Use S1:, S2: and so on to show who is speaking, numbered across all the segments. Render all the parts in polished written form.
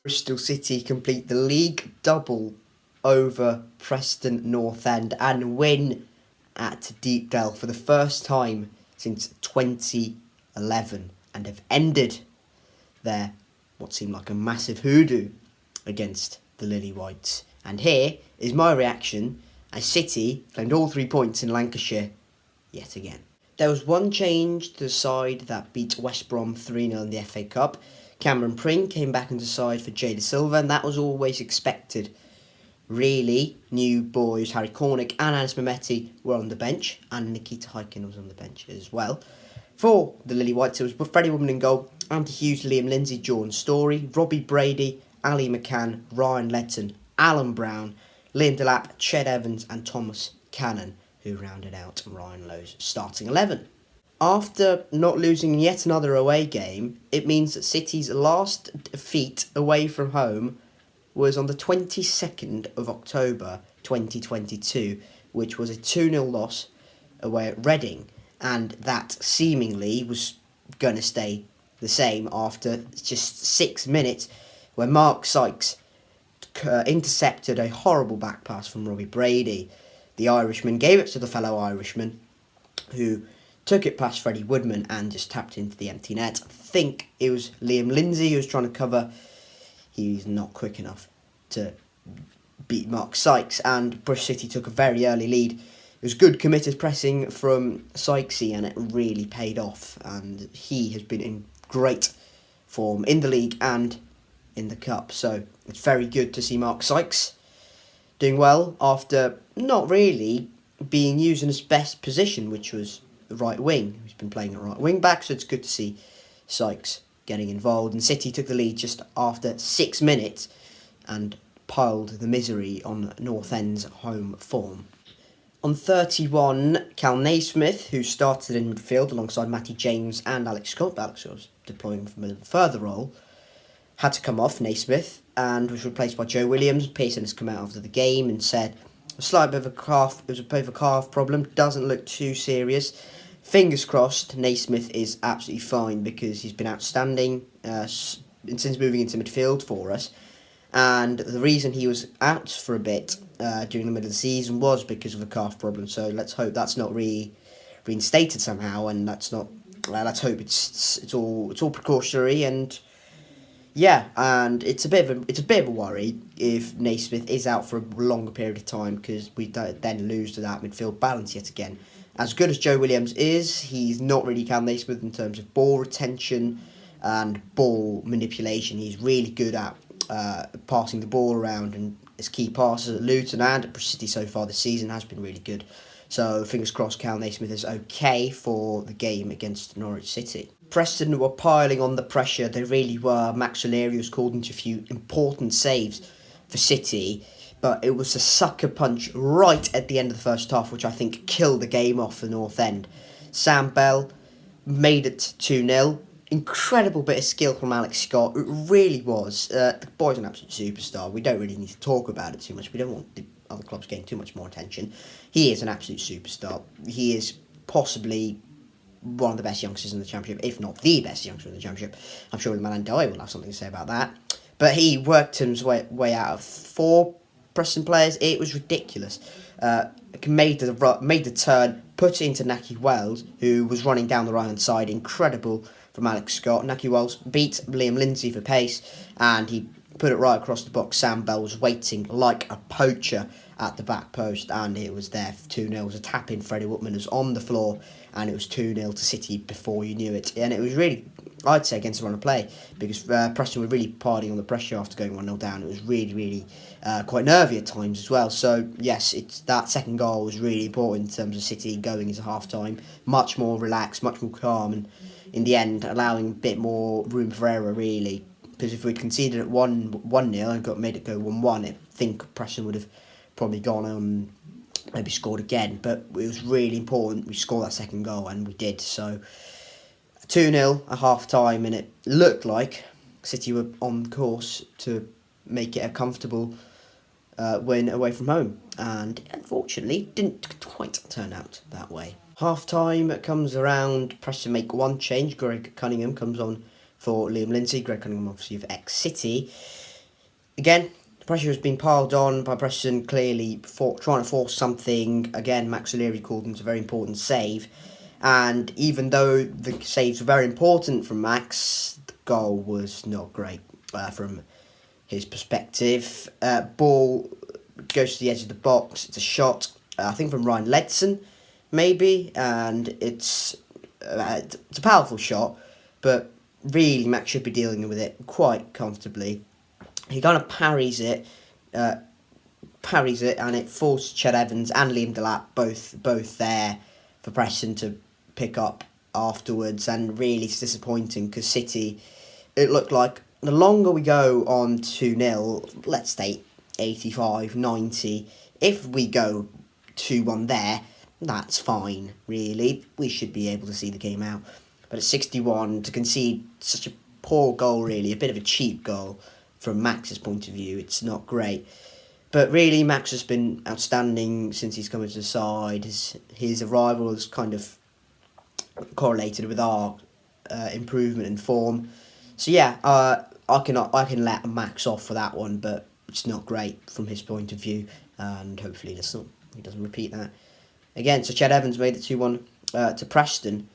S1: Bristol City complete the league double over Preston North End and win at Deepdale for the first time since 2011 and have ended their what seemed like a massive hoodoo against the Lily Whites. And here is my reaction as City claimed all 3 points in Lancashire yet again. There was one change to the side that beat West Brom 3-0 in the FA Cup. Cameron Pring came back into the side for Jada Silva, and that was always expected. Really, new boys Harry Cornick and Anis Mehmeti were on the bench, and Nikita Hyken was on the bench as well. For the Lily Whites, it was Freddie Woodman in goal, Andy Hughes, Liam Lindsay, Jordan Story, Robbie Brady, Ali McCann, Ryan Letton, Alan Brown, Liam Delap, Ched Evans and Thomas Cannon, who rounded out Ryan Lowe's starting 11. After not losing yet another away game, it means that City's last defeat away from home was on the 22nd of October 2022, which was a 2-0 loss away at Reading, and that seemingly was going to stay the same after just 6 minutes, where Mark Sykes intercepted a horrible back pass from Robbie Brady. The Irishman gave it to the fellow Irishman, who took it past Freddie Woodman and just tapped into the empty net. I think it was Liam Lindsay who was trying to cover. He's not quick enough to beat Mark Sykes, and Bristol City took a very early lead. It was good committed pressing from Sykesy, and it really paid off, and he has been in great form in the league and in the cup. So it's very good to see Mark Sykes doing well after not really being used in his best position, which was the right wing. He's been playing at right wing back, so it's good to see Sykes getting involved. And City took the lead just after 6 minutes and piled the misery on North End's home form. On 31, Cal Naismith, who started in midfield alongside Matty James and Alex Scott, but Alex Scott was deploying from a further role, had to come off, Naismith, and was replaced by Joe Williams. Pearson has come out after the game and said a slight bit of a calf, it was a bit of a calf problem, doesn't look too serious. Fingers crossed, Naismith is absolutely fine because he's been outstanding since moving into midfield for us. And the reason he was out for a bit during the middle of the season was because of a calf problem. So let's hope that's not reinstated somehow, and that's not. Let's hope it's all precautionary. And yeah, and it's a bit of a worry if Naismith is out for a longer period of time, because we then lose to that midfield balance yet again. As good as Joe Williams is, he's not really Cal Naismith in terms of ball retention and ball manipulation. He's really good at passing the ball around, and his key passes at Luton and at City so far this season has been really good. So fingers crossed Cal Naismith is okay for the game against Norwich City. Preston were piling on the pressure, they really were. Max O'Leary was called into a few important saves for City, but it was a sucker punch right at the end of the first half, which I think killed the game off for North End. Sam Bell made it 2-0. Incredible bit of skill from Alex Scott. It really was. The boy's an absolute superstar. We don't really need to talk about it too much. We don't want the other clubs getting too much more attention. He is an absolute superstar. He is possibly one of the best youngsters in the Championship, if not the best youngster in the Championship. I'm sure Malandai will have something to say about that. But he worked his way out of 4 Preston players. It was ridiculous. Made the turn, put it into Naki Wells, who was running down the right-hand side. Incredible from Alex Scott. Naki Wells beat Liam Lindsay for pace, and he put it right across the box. Sam Bell was waiting like a poacher at the back post, and it was there for 2-0. It was a tap-in. Freddie Woodman was on the floor, and it was 2-0 to City before you knew it. And it was really, I'd say, against the run of play, because Preston were really piling on the pressure after going 1-0 down. It was really quite nervy at times as well. So, yes, it's that second goal was really important in terms of City going into half-time. Much more relaxed, much more calm, and in the end, allowing a bit more room for error, really. Because if we'd conceded at 1-0 and made it go 1-1, I think Preston would have probably gone on, maybe scored again. But it was really important we scored that second goal, and we did. So 2-0 at half-time, and it looked like City were on course to make it a comfortable win away from home. And unfortunately, didn't quite turn out that way. Half-time comes around, Preston make one change. Greg Cunningham comes on for Liam Lindsay. Greg Cunningham, obviously, of ex-City. again, the pressure has been piled on by Preston, clearly trying to force something. Again, Max O'Leary called into a very important save. And even though the saves were very important from Max, the goal was not great from his perspective. Ball goes to the edge of the box. It's a shot, I think from Ryan Ledson, maybe. And it's a powerful shot, but really Max should be dealing with it quite comfortably. He kind of parries it, and it falls to Ched Evans and Liam Delap both there for Preston to pick up afterwards. And really it's disappointing because City, it looked like the longer we go on 2-0, let's say 85, 90, if we go 2-1 there, that's fine, really. We should be able to see the game out. But at 61, to concede such a poor goal, really, a bit of a cheap goal from Max's point of view, it's not great. But really, Max has been outstanding since he's come into the side. His arrival has kind of correlated with our improvement in form. So yeah, I can let Max off for that one, but it's not great from his point of view, and hopefully he doesn't repeat that again. So Ched Evans made it 2-1 to Preston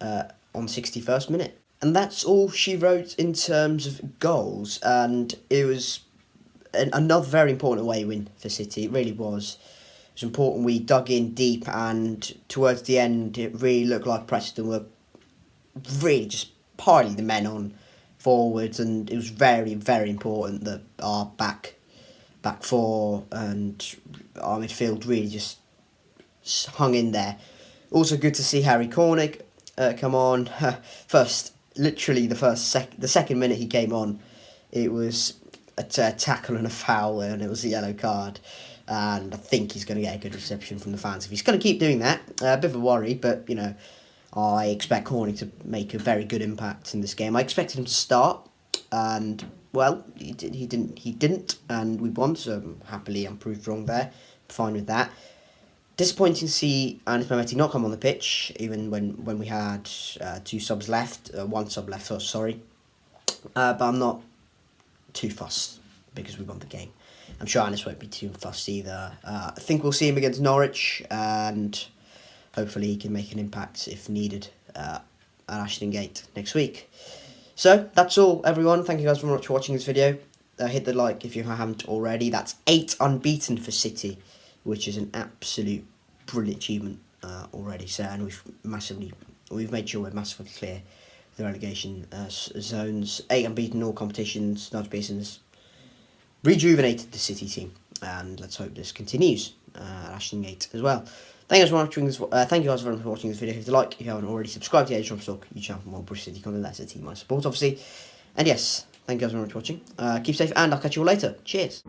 S1: on the 61st minute. And that's all she wrote in terms of goals, and it was another very important away win for City. It really was. It was important we dug in deep, and towards the end it really looked like Preston were really just piling the men on forwards, and it was very, very important that our back four and our midfield really just hung in there. Also good to see Harry Cornick come on. The second minute he came on, it was a tackle and a foul, and it was a yellow card. And I think he's going to get a good reception from the fans. If he's going to keep doing that, a bit of a worry, but, you know, I expect Cornick to make a very good impact in this game. I expected him to start, and, well, he didn't, and we won, so happily I'm proved wrong there. Fine with that. Disappointing to see Anis Mehmeti not come on the pitch, even when we had one sub left, sorry. But I'm not too fussed, because we won the game. I'm sure Anis won't be too fussed either. I think we'll see him against Norwich, and hopefully he can make an impact if needed at Ashton Gate next week. So, that's all, everyone. Thank you guys very much for watching this video. Hit the like if you haven't already. That's 8 unbeaten for City, which is an absolute brilliant achievement already. So, and we've made sure we're massively clear the relegation zones. 8 unbeaten in all competitions. Nigel Pearson's rejuvenated the City team, and let's hope this continues at Ashton Gate as well. Thank you guys very much for watching this video. If you like, if you haven't already, subscribe to the Edge Talk YouTube channel for more Bristol City content. That's a team I support, obviously. And yes, thank you guys very much for watching. Keep safe, and I'll catch you all later. Cheers.